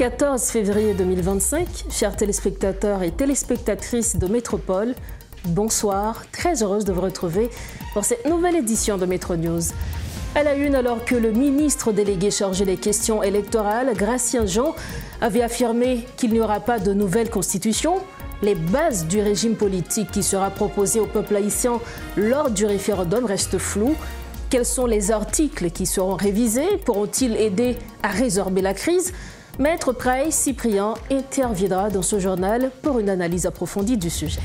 14 février 2025, chers téléspectateurs et téléspectatrices de Métropole, bonsoir, très heureuse de vous retrouver pour cette nouvelle édition de Métro News. À la une, alors que le ministre délégué chargé des questions électorales, Gratien Jean, avait affirmé qu'il n'y aura pas de nouvelle constitution, les bases du régime politique qui sera proposé au peuple haïtien lors du référendum restent floues. Quels sont les articles qui seront révisés? Pourront-ils aider à résorber la crise? Maître Price Cyprien interviendra dans ce journal pour une analyse approfondie du sujet.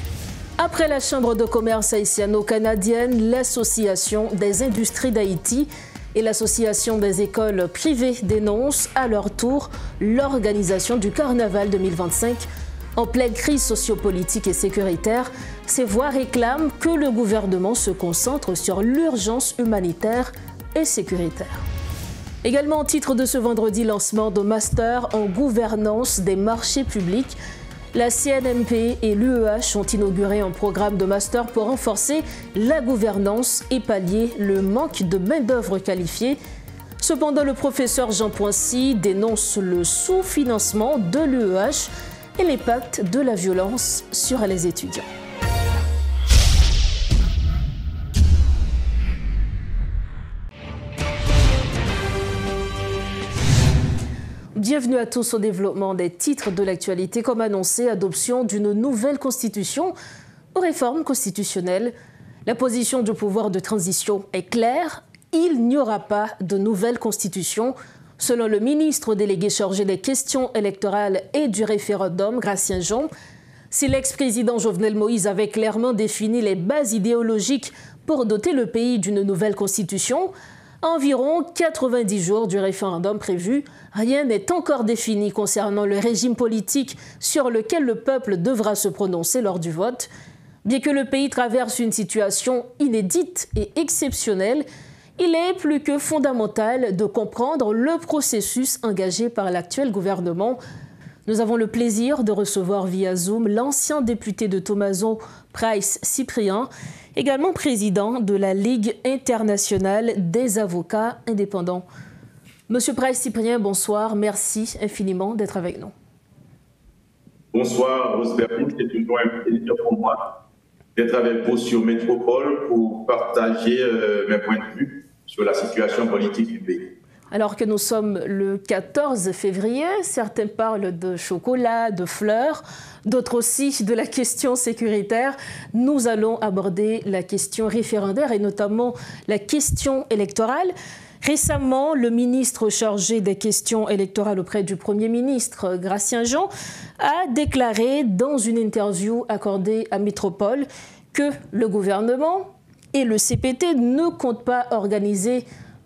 Après la Chambre de commerce haïtiano-canadienne, l'Association des industries d'Haïti et l'Association des écoles privées dénoncent à leur tour l'organisation du Carnaval 2025. En pleine crise sociopolitique et sécuritaire, ces voix réclament que le gouvernement se concentre sur l'urgence humanitaire et sécuritaire. Également, au titre de ce vendredi, lancement de master en gouvernance des marchés publics, la CNMP et l'UEH ont inauguré un programme de master pour renforcer la gouvernance et pallier le manque de main-d'œuvre qualifiée. Cependant, le professeur Jean Poincy dénonce le sous-financement de l'UEH et l'impact de la violence sur les étudiants. Bienvenue à tous au développement des titres de l'actualité. Comme annoncé, adoption d'une nouvelle constitution ou réforme constitutionnelle. La position du pouvoir de transition est claire. Il n'y aura pas de nouvelle constitution. Selon le ministre délégué chargé des questions électorales et du référendum, Gratien Jean, si l'ex-président Jovenel Moïse avait clairement défini les bases idéologiques pour doter le pays d'une nouvelle constitution, à environ 90 jours du référendum prévu, rien n'est encore défini concernant le régime politique sur lequel le peuple devra se prononcer lors du vote. Bien que le pays traverse une situation inédite et exceptionnelle, il est plus que fondamental de comprendre le processus engagé par l'actuel gouvernement. Nous avons le plaisir de recevoir via Zoom l'ancien député de Thomason, Price Cyprien, également président de la Ligue internationale des avocats indépendants. Monsieur Price Cyprien, bonsoir. Merci infiniment d'être avec nous. Bonsoir, Rosemary. C'est toujours un plaisir pour moi d'être avec vous sur Métropole pour partager mes points de vue sur la situation politique du pays. Alors que nous sommes le 14 février, certains parlent de chocolat, de fleurs, d'autres aussi de la question sécuritaire. Nous allons aborder la question référendaire et notamment la question électorale. Récemment, le ministre chargé des questions électorales auprès du Premier ministre, Gratien Jean, a déclaré dans une interview accordée à Métropole que le gouvernement et le CPT ne comptent pas organiser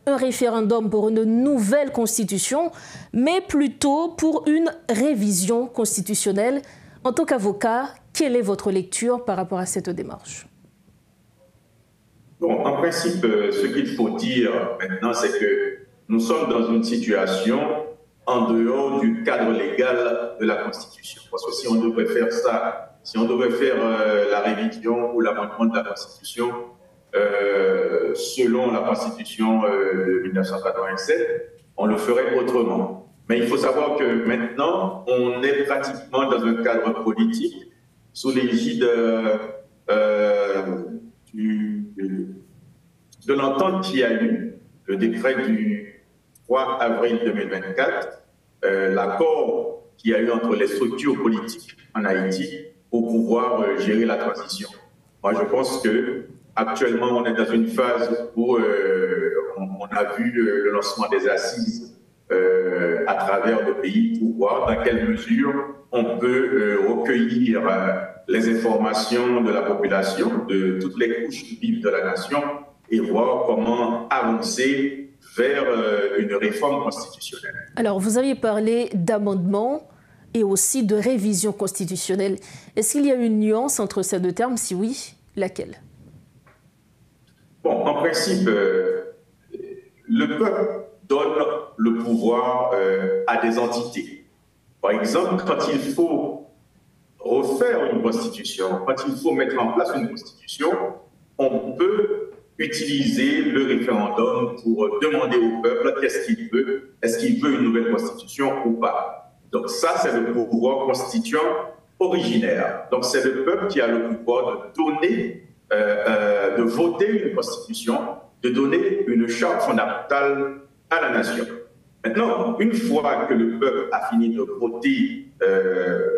un référendum pour une nouvelle constitution, mais plutôt pour une révision constitutionnelle. En tant qu'avocat, quelle est votre lecture par rapport à cette démarche? Bon, en principe, ce qu'il faut dire maintenant, c'est que nous sommes dans une situation en dehors du cadre légal de la Constitution. Parce que si on devrait faire ça, si on devrait faire la révision ou l'amendement de la Constitution, selon la Constitution de 1987, on le ferait autrement. Mais il faut savoir que maintenant, on est pratiquement dans un cadre politique sous l'égide de l'entente qu'il y a eu, le décret du 3 avril 2024, l'accord qu'il y a eu entre les structures politiques en Haïti pour pouvoir gérer la transition. Moi, je pense que actuellement, on est dans une phase où on a vu le lancement des assises à travers le pays pour voir dans quelle mesure on peut recueillir les informations de la population, de toutes les couches vives de la nation et voir comment avancer vers une réforme constitutionnelle. Alors, vous aviez parlé d'amendement et aussi de révision constitutionnelle. Est-ce qu'il y a une nuance entre ces deux termes? Si oui, laquelle? Bon, en principe, le peuple donne le pouvoir à des entités. Par exemple, quand il faut refaire une constitution, quand il faut mettre en place une constitution, on peut utiliser le référendum pour demander au peuple qu'est-ce qu'il veut, est-ce qu'il veut une nouvelle constitution ou pas. Donc ça, c'est le pouvoir constituant originaire. Donc c'est le peuple qui a le pouvoir de donner, de voter une constitution, de donner une charte fondamentale à la nation. Maintenant, une fois que le peuple a fini de voter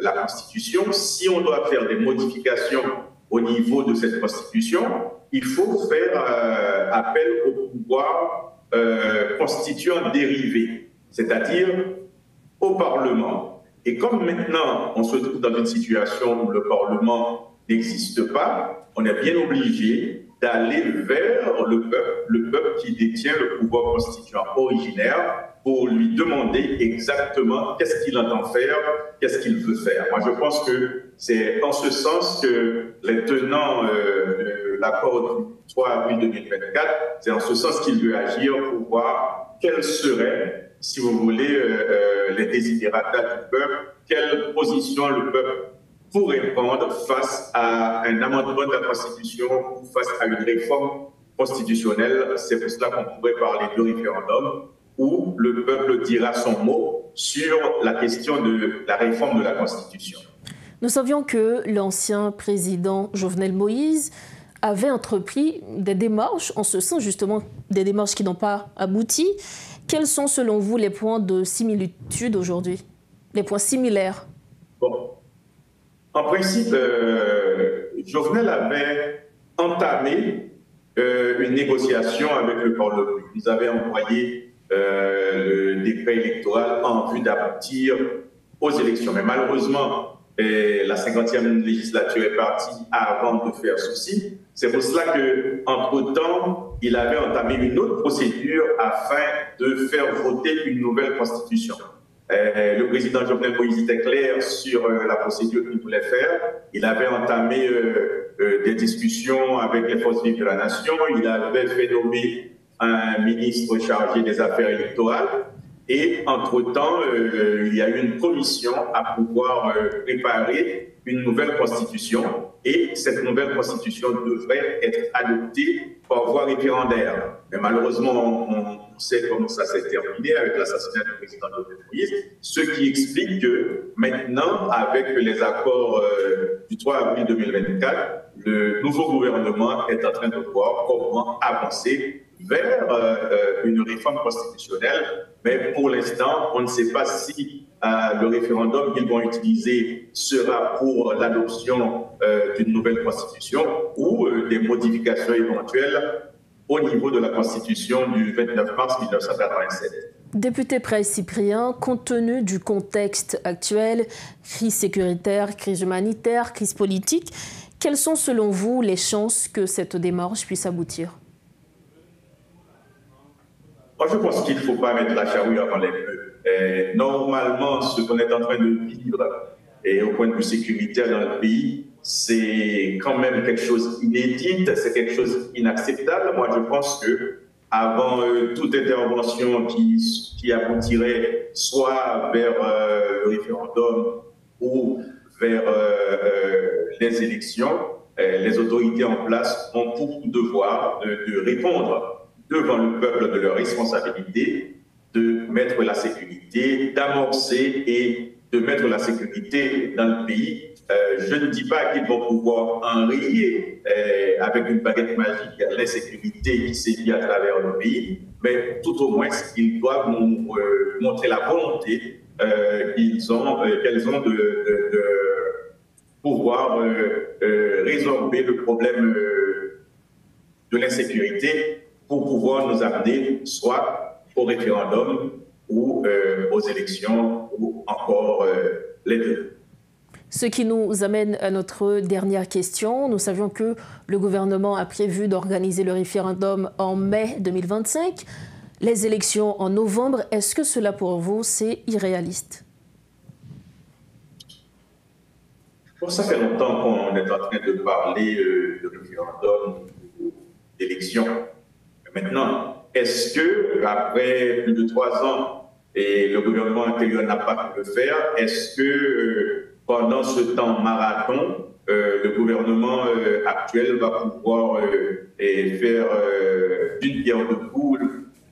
la constitution, si on doit faire des modifications au niveau de cette constitution, il faut faire appel au pouvoir constituant dérivé, c'est-à-dire au Parlement. Et comme maintenant on se trouve dans une situation où le Parlement n'existe pas, on est bien obligé d'aller vers le peuple qui détient le pouvoir constituant originaire, pour lui demander exactement qu'est-ce qu'il entend faire, qu'est-ce qu'il veut faire. Moi, je pense que c'est en ce sens que les tenants de l'accord du 3 avril 2024, c'est en ce sens qu'il veut agir pour voir quels seraient, si vous voulez, les desiderata du peuple, quelle position le peuple pourrait prendre face à un amendement de la Constitution ou face à une réforme constitutionnelle. C'est pour cela qu'on pourrait parler de référendum, où le peuple dira son mot sur la question de la réforme de la Constitution. Nous savions que l'ancien président Jovenel Moïse avait entrepris des démarches, en ce sens justement des démarches qui n'ont pas abouti. Quels sont selon vous les points de similitude aujourd'hui, les points similaires? Bon. En principe, Jovenel avait entamé une négociation avec le Parlement. Ils avaient envoyé le décret électoral en vue d'aboutir aux élections. Mais malheureusement, la 50e législature est partie avant de faire ceci. C'est pour cela qu'entre-temps, il avait entamé une autre procédure afin de faire voter une nouvelle constitution. Le président Jovenel Moïse était clair sur la procédure qu'il voulait faire. Il avait entamé des discussions avec les forces vives de la nation. Il avait fait nommer un ministre chargé des affaires électorales. Et entre-temps, il y a eu une commission à pouvoir préparer une nouvelle constitution. Et cette nouvelle constitution devrait être adoptée par voie référendaire. Mais malheureusement, on sait comment ça s'est terminé avec l'assassinat du président Jovenel Moïse, ce qui explique que maintenant, avec les accords du 3 avril 2024, le nouveau gouvernement est en train de voir comment avancer vers une réforme constitutionnelle. Mais pour l'instant, on ne sait pas si le référendum qu'ils vont utiliser sera pour l'adoption d'une nouvelle constitution ou des modifications éventuelles au niveau de la constitution du 29 mars 1987. Député Price Cyprien, compte tenu du contexte actuel, crise sécuritaire, crise humanitaire, crise politique, quelles sont selon vous les chances que cette démarche puisse aboutir? Moi, je pense qu'il ne faut pas mettre la charrue avant les bœufs. Normalement, ce qu'on est en train de vivre, et au point de vue sécuritaire dans le pays, c'est quand même quelque chose d'inédit, c'est quelque chose d'inacceptable. Moi, je pense que avant toute intervention qui aboutirait soit vers le référendum ou vers les élections, les autorités en place ont pour devoir de répondre devant le peuple de leurs responsabilités, de mettre la sécurité, d'amorcer et de mettre la sécurité dans le pays. Je ne dis pas qu'ils vont pouvoir enrayer avec une baguette magique l'insécurité qui sévit à travers le pays, mais tout au moins, ils doivent nous montrer la volonté qu'elles ont de pouvoir résorber le problème de l'insécurité pour pouvoir nous amener soit au référendum ou aux élections ou encore les deux. Ce qui nous amène à notre dernière question. Nous savions que le gouvernement a prévu d'organiser le référendum en mai 2025, les élections en novembre. Est-ce que cela pour vous, c'est irréaliste? Bon, ça fait longtemps qu'on est en train de parler de référendum, d'élections. Maintenant, est-ce que après plus de 3 ans et le gouvernement antérieur n'a pas pu le faire, est-ce que pendant ce temps marathon, le gouvernement actuel va pouvoir faire d'une pierre deux coups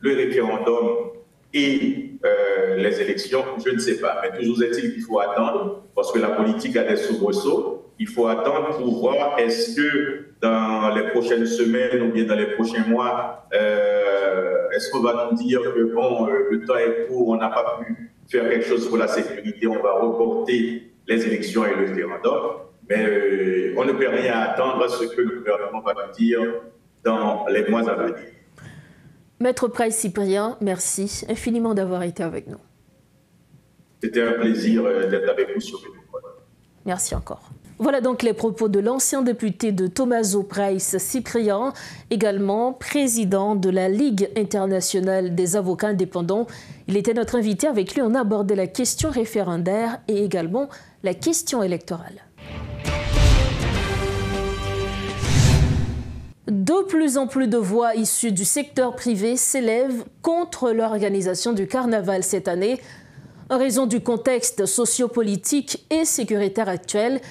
le référendum et les élections, je ne sais pas. Mais toujours est-il qu'il faut attendre, parce que la politique a des soubresauts. Il faut attendre pour voir est-ce que dans les prochaines semaines ou bien dans les prochains mois, est-ce qu'on va nous dire que bon, le temps est court, on n'a pas pu faire quelque chose pour la sécurité, on va reporter les élections et le référendum. Mais on ne peut rien attendre à ce que le gouvernement va nous dire dans les mois à venir. Maître Price Cyprien, merci infiniment d'avoir été avec nous. C'était un plaisir d'être avec vous sur le micro. Merci encore. Voilà donc les propos de l'ancien député de Tommaso Price Cyprien, également président de la Ligue internationale des avocats indépendants. Il était notre invité. Avec lui, on a abordé la question référendaire et également la question électorale. De plus en plus de voix issues du secteur privé s'élèvent contre l'organisation du carnaval cette année. En raison du contexte sociopolitique et sécuritaire actuel,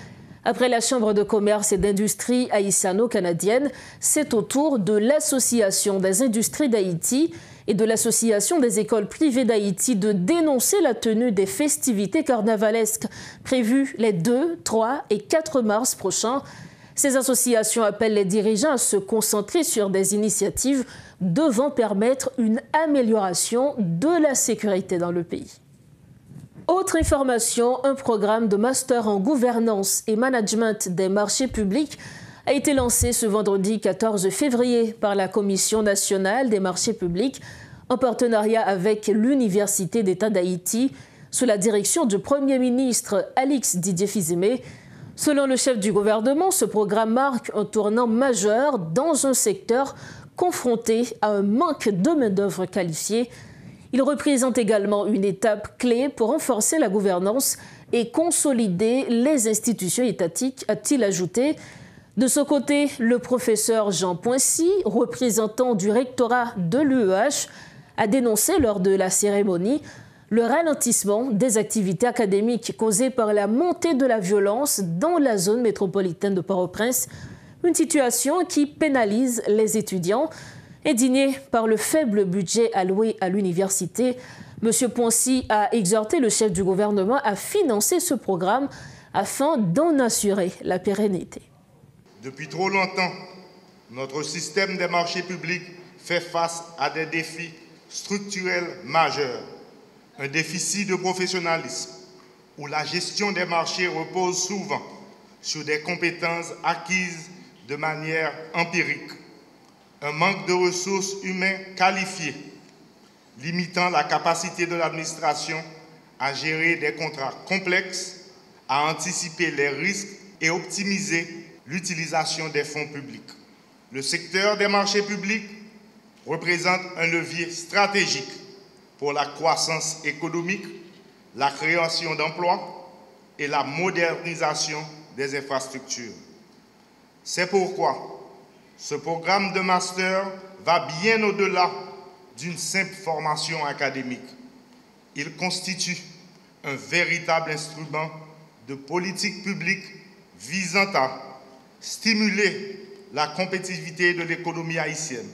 après la Chambre de commerce et d'industrie haïtiano-canadienne, c'est au tour de l'Association des industries d'Haïti et de l'Association des écoles privées d'Haïti de dénoncer la tenue des festivités carnavalesques prévues les 2, 3 et 4 mars prochains. Ces associations appellent les dirigeants à se concentrer sur des initiatives devant permettre une amélioration de la sécurité dans le pays. Autre information, un programme de master en gouvernance et management des marchés publics a été lancé ce vendredi 14 février par la Commission nationale des marchés publics en partenariat avec l'Université d'État d'Haïti sous la direction du Premier ministre Alix Didier Fizimé. Selon le chef du gouvernement, ce programme marque un tournant majeur dans un secteur confronté à un manque de main-d'œuvre qualifiée. Il représente également une étape clé pour renforcer la gouvernance et consolider les institutions étatiques, a-t-il ajouté. De ce côté, le professeur Jean Poincy, représentant du rectorat de l'UEH, a dénoncé lors de la cérémonie le ralentissement des activités académiques causées par la montée de la violence dans la zone métropolitaine de Port-au-Prince, une situation qui pénalise les étudiants. Indigné par le faible budget alloué à l'université, M. Poincy a exhorté le chef du gouvernement à financer ce programme afin d'en assurer la pérennité. Depuis trop longtemps, notre système des marchés publics fait face à des défis structurels majeurs. Un déficit de professionnalisme où la gestion des marchés repose souvent sur des compétences acquises de manière empirique. Un manque de ressources humaines qualifiées, limitant la capacité de l'administration à gérer des contrats complexes, à anticiper les risques et optimiser l'utilisation des fonds publics. Le secteur des marchés publics représente un levier stratégique pour la croissance économique, la création d'emplois et la modernisation des infrastructures. C'est pourquoi ce programme de master va bien au-delà d'une simple formation académique. Il constitue un véritable instrument de politique publique visant à stimuler la compétitivité de l'économie haïtienne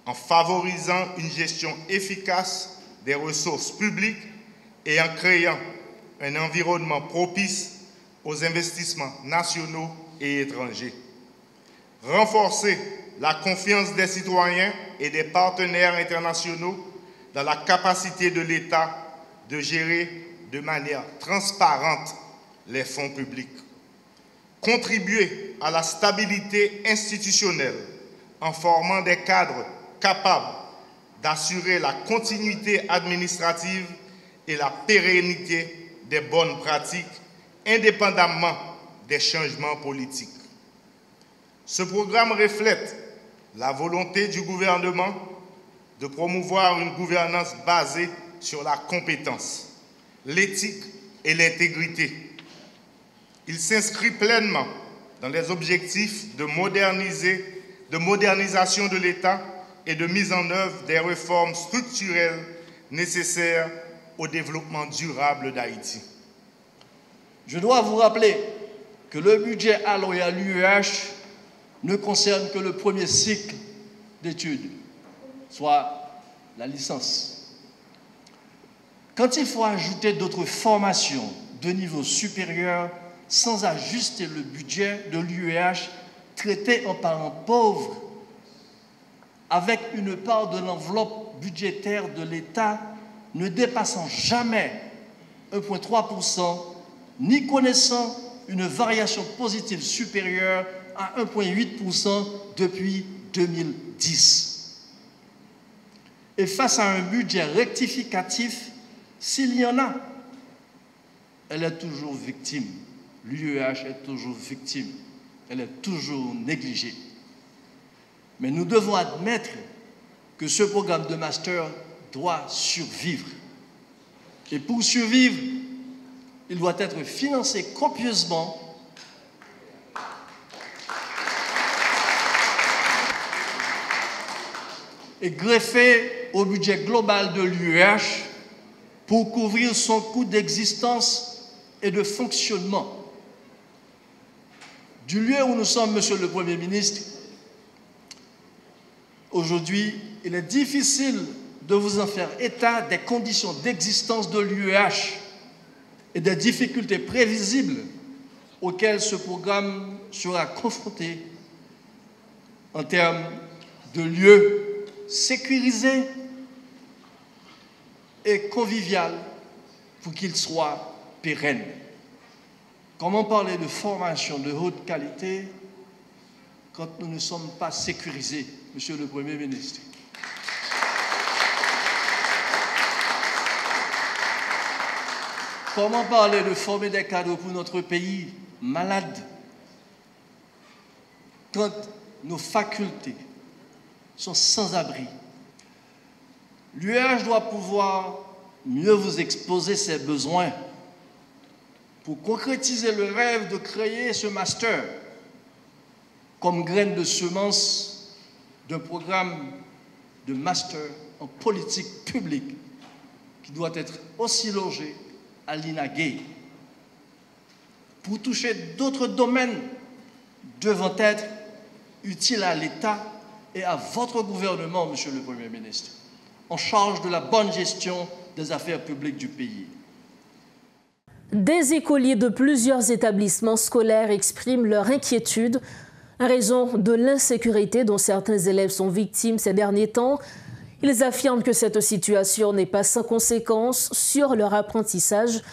en favorisant une gestion efficace des ressources publiques et en créant un environnement propice aux investissements nationaux et étrangers. Renforcer la confiance des citoyens et des partenaires internationaux dans la capacité de l'État de gérer de manière transparente les fonds publics. Contribuer à la stabilité institutionnelle en formant des cadres capables d'assurer la continuité administrative et la pérennité des bonnes pratiques, indépendamment des changements politiques. Ce programme reflète la volonté du gouvernement de promouvoir une gouvernance basée sur la compétence, l'éthique et l'intégrité. Il s'inscrit pleinement dans les objectifs de modernisation de l'État et de mise en œuvre des réformes structurelles nécessaires au développement durable d'Haïti. Je dois vous rappeler que le budget alloué à l'UEH ne concerne que le premier cycle d'études, soit la licence. Quand il faut ajouter d'autres formations de niveau supérieur sans ajuster le budget de l'UEH traité en parents pauvres, avec une part de l'enveloppe budgétaire de l'État ne dépassant jamais 1,3%, ni connaissant une variation positive supérieure à 1,8% depuis 2010. Et face à un budget rectificatif, s'il y en a, elle est toujours victime. L'UEH est toujours victime. Elle est toujours négligée. Mais nous devons admettre que ce programme de master doit survivre. Et pour survivre, il doit être financé copieusement et greffé au budget global de l'UEH pour couvrir son coût d'existence et de fonctionnement. Du lieu où nous sommes, Monsieur le Premier ministre, aujourd'hui, il est difficile de vous en faire état des conditions d'existence de l'UEH et des difficultés prévisibles auxquelles ce programme sera confronté en termes de lieux sécurisés et convivial pour qu'il soit pérenne. Comment parler de formation de haute qualité quand nous ne sommes pas sécurisés, Monsieur le Premier ministre? Comment parler de former des cadres pour notre pays malade quand nos facultés sont sans abri? L'UEH doit pouvoir mieux vous exposer ses besoins pour concrétiser le rêve de créer ce master comme graine de semence d'un programme de master en politique publique qui doit être aussi logé à l'INAGUE. Pour toucher d'autres domaines devant être utiles à l'État et à votre gouvernement, Monsieur le Premier ministre, en charge de la bonne gestion des affaires publiques du pays. Des écoliers de plusieurs établissements scolaires expriment leur inquiétude en raison de l'insécurité dont certains élèves sont victimes ces derniers temps. Ils affirment que cette situation n'est pas sans conséquences sur leur apprentissage.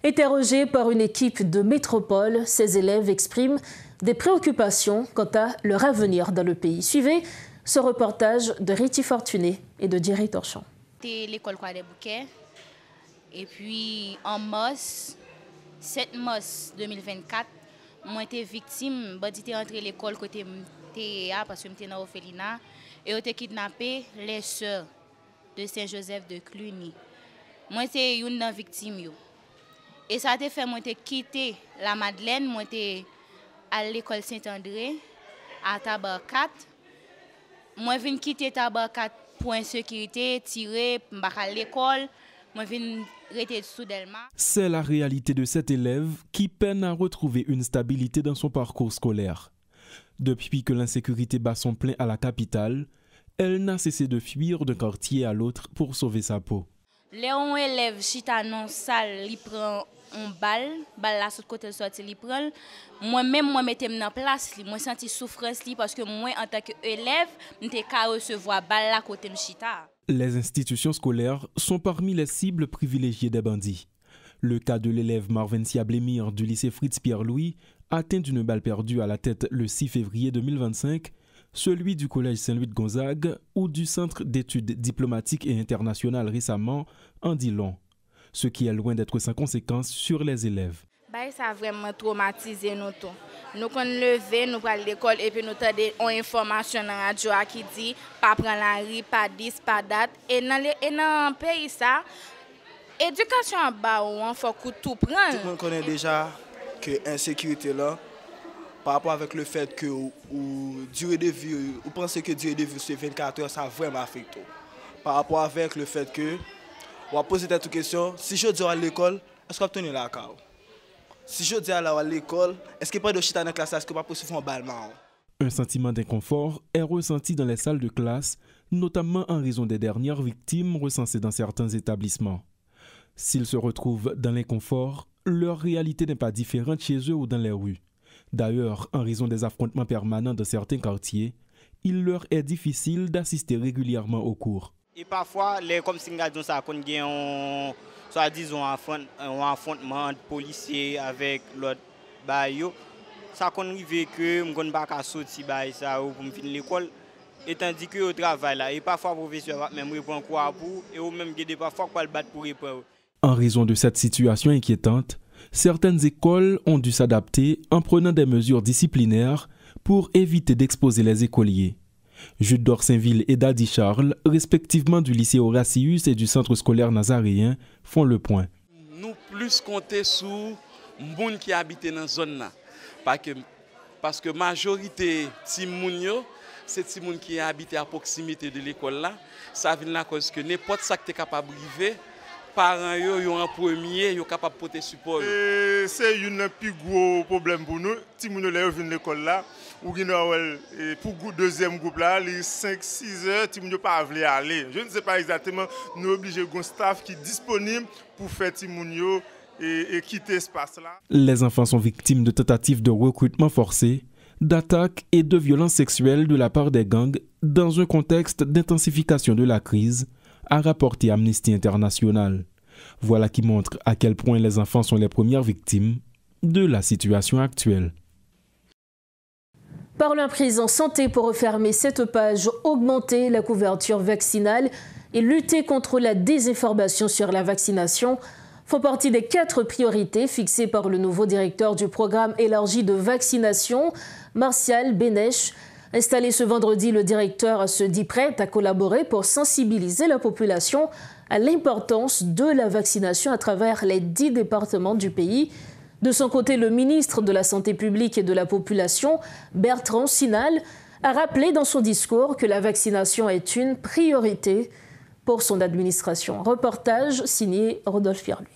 Interrogés par une équipe de métropole, ces élèves expriment des préoccupations quant à leur avenir dans le pays. Suivez ce reportage de Riti Fortuné et de Thierry Torchon. L'école Croix des Bouquets. Et puis en mars, 7 mars 2024, moi j'étais victime, j'étais entré à l'école côté parce que j'étais dans l'orphelinat et j'ai kidnappé les sœurs de Saint-Joseph de Cluny. Moi j'étais une victime. Et ça a fait moi quitter la Madeleine, moi j'étais à l'école Saint-André à Tabarkat. Moi vinn quitter Tabarkat pour insécurité, tirer, à l'école. C'est la réalité de cet élève qui peine à retrouver une stabilité dans son parcours scolaire. Depuis que l'insécurité bat son plein à la capitale, elle n'a cessé de fuir d'un quartier à l'autre pour sauver sa peau. Léon élève chita non salle, il prend un balle la sur côté sorti il prend. Moi-même moi mettais en place, moi senti souffrance parce que moi en tant qu'élève, n'était qu'à recevoir balle la côté chita. Les institutions scolaires sont parmi les cibles privilégiées des bandits. Le cas de l'élève Marvencia Blémire du lycée Fritz Pierre-Louis, atteint d'une balle perdue à la tête le 6 février 2025, celui du collège Saint-Louis de Gonzague ou du centre d'études diplomatiques et internationales récemment en dit long, ce qui est loin d'être sans conséquence sur les élèves. Ça a vraiment traumatisé nous tous. Nous qu'on lever, nous pour l'école et puis nous avons une information dans la radio qui dit pas prendre la rue, pas 10, pas date. Et dans le pays ça, éducation en bas on faut tout prendre. Tout le monde connaît déjà que l'insécurité là, par rapport avec le fait que durée de vie, vous pensez que durée de vie c'est 24 heures, ça a vraiment affecté. Par rapport avec le fait que on va poser cette question, si je dis à l'école, est-ce qu'on va tenir la carte? Si je dis à l'école, est-ce qu'il n'y a pas de chita dans la classe, est-ce qu'il n'y a pas possible de faire un ballement? Un sentiment d'inconfort est ressenti dans les salles de classe, notamment en raison des dernières victimes recensées dans certains établissements. S'ils se retrouvent dans l'inconfort, leur réalité n'est pas différente chez eux ou dans les rues. D'ailleurs, en raison des affrontements permanents de certains quartiers, il leur est difficile d'assister régulièrement aux cours. Et parfois, les comme si nous ça qu'on gagne soit disons un affrontement entre policiers avec l'autre bayo, ça qu'on arrive que on pas qu'à sortir bail ça pour finir l'école et tandis que au travail là et parfois professeur même répond quoi pour et ou même guider parfois quoi le battre pour répondre. En raison de cette situation inquiétante, certaines écoles ont dû s'adapter en prenant des mesures disciplinaires pour éviter d'exposer les écoliers. Jude d'Orsainville et Dadi Charles, respectivement du lycée Horatius et du centre scolaire nazaréen, font le point. Nous plus compter sur les gens qui habitent dans la zone. Parce que la majorité de gens, c'est des gens qui habitent à proximité de l'école. Ça vient à cause que n'importe ce qui est capable de vivre, parents sont en premier, sont capables de porter support. C'est un plus gros problème pour nous. Si nous viennent à l'école là, ou pour le deuxième groupe là, les 5-6 heures, si nous ne pas aller. Je ne sais pas exactement, nous sommes obligés d'un staff qui est disponible pour faire Timounio et quitter l'espace là. Les enfants sont victimes de tentatives de recrutement forcé, d'attaques et de violences sexuelles de la part des gangs dans un contexte d'intensification de la crise, a rapporté Amnesty International. Voilà qui montre à quel point les enfants sont les premières victimes de la situation actuelle. Parlons à présent santé pour refermer cette page, augmenter la couverture vaccinale et lutter contre la désinformation sur la vaccination font partie des 4 priorités fixées par le nouveau directeur du programme élargi de vaccination, Martial Bénèche. Installé ce vendredi, le directeur se dit prêt à collaborer pour sensibiliser la population à l'importance de la vaccination à travers les 10 départements du pays. De son côté, le ministre de la Santé publique et de la Population, Bertrand Sinal, a rappelé dans son discours que la vaccination est une priorité pour son administration. Reportage signé Rodolphe Pierluy.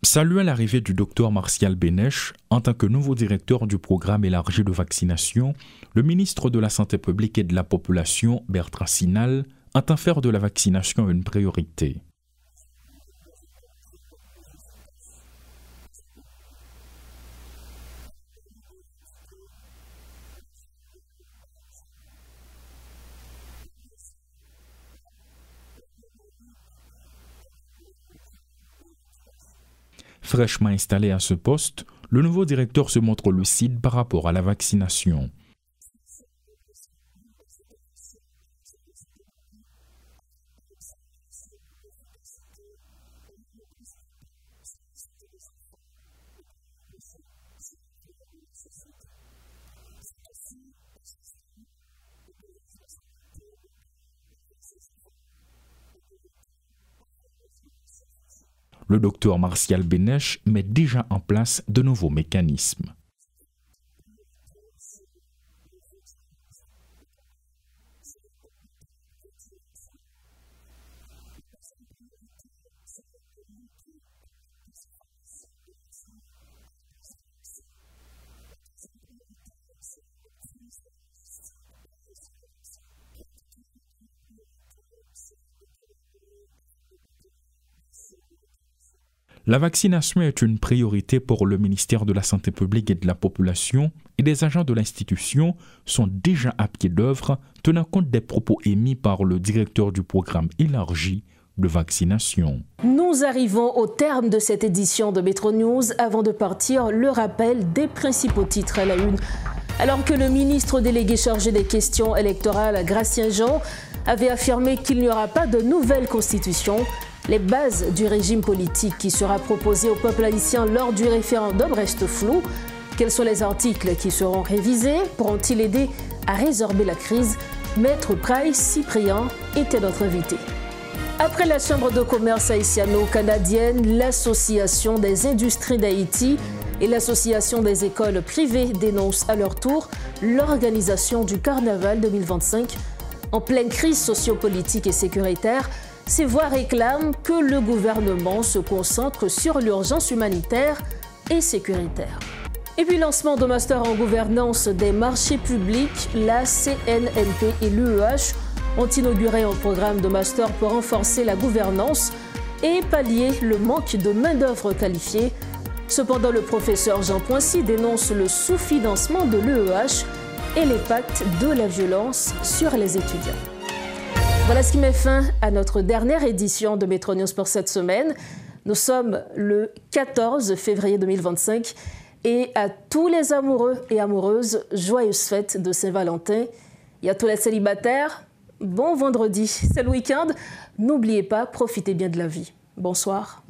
Saluant l'arrivée du docteur Martial Bénèche en tant que nouveau directeur du programme élargi de vaccination, le ministre de la Santé publique et de la Population, Bertrand Sinal, entend faire de la vaccination une priorité. Fraîchement installé à ce poste, le nouveau directeur se montre lucide par rapport à la vaccination. Le docteur Martial Bénèche met déjà en place de nouveaux mécanismes. La vaccination est une priorité pour le ministère de la Santé publique et de la Population et des agents de l'institution sont déjà à pied d'œuvre tenant compte des propos émis par le directeur du programme élargi de vaccination. Nous arrivons au terme de cette édition de Métro News. Avant de partir, le rappel des principaux titres à la une. Alors que le ministre délégué chargé des questions électorales, Gratien Jean, avait affirmé qu'il n'y aura pas de nouvelle constitution, les bases du régime politique qui sera proposé au peuple haïtien lors du référendum restent floues. Quels sont les articles qui seront révisés? Pourront-ils aider à résorber la crise? Maître Price Cyprien était notre invité. Après la Chambre de commerce haïtiano-canadienne, l'Association des industries d'Haïti et l'Association des écoles privées dénoncent à leur tour l'organisation du Carnaval 2025. En pleine crise sociopolitique et sécuritaire, ces voix réclament que le gouvernement se concentre sur l'urgence humanitaire et sécuritaire. Et puis lancement de master en gouvernance des marchés publics, la CNNP et l'UEH ont inauguré un programme de master pour renforcer la gouvernance et pallier le manque de main-d'œuvre qualifiée. Cependant, le professeur Jean Poincy dénonce le sous-financement de l'UEH et l'impact de la violence sur les étudiants. Voilà ce qui met fin à notre dernière édition de Métro News pour cette semaine. Nous sommes le 14 février 2025 et à tous les amoureux et amoureuses, joyeuses fêtes de Saint-Valentin. Et à tous les célibataires, bon vendredi, c'est le week-end. N'oubliez pas, profitez bien de la vie. Bonsoir.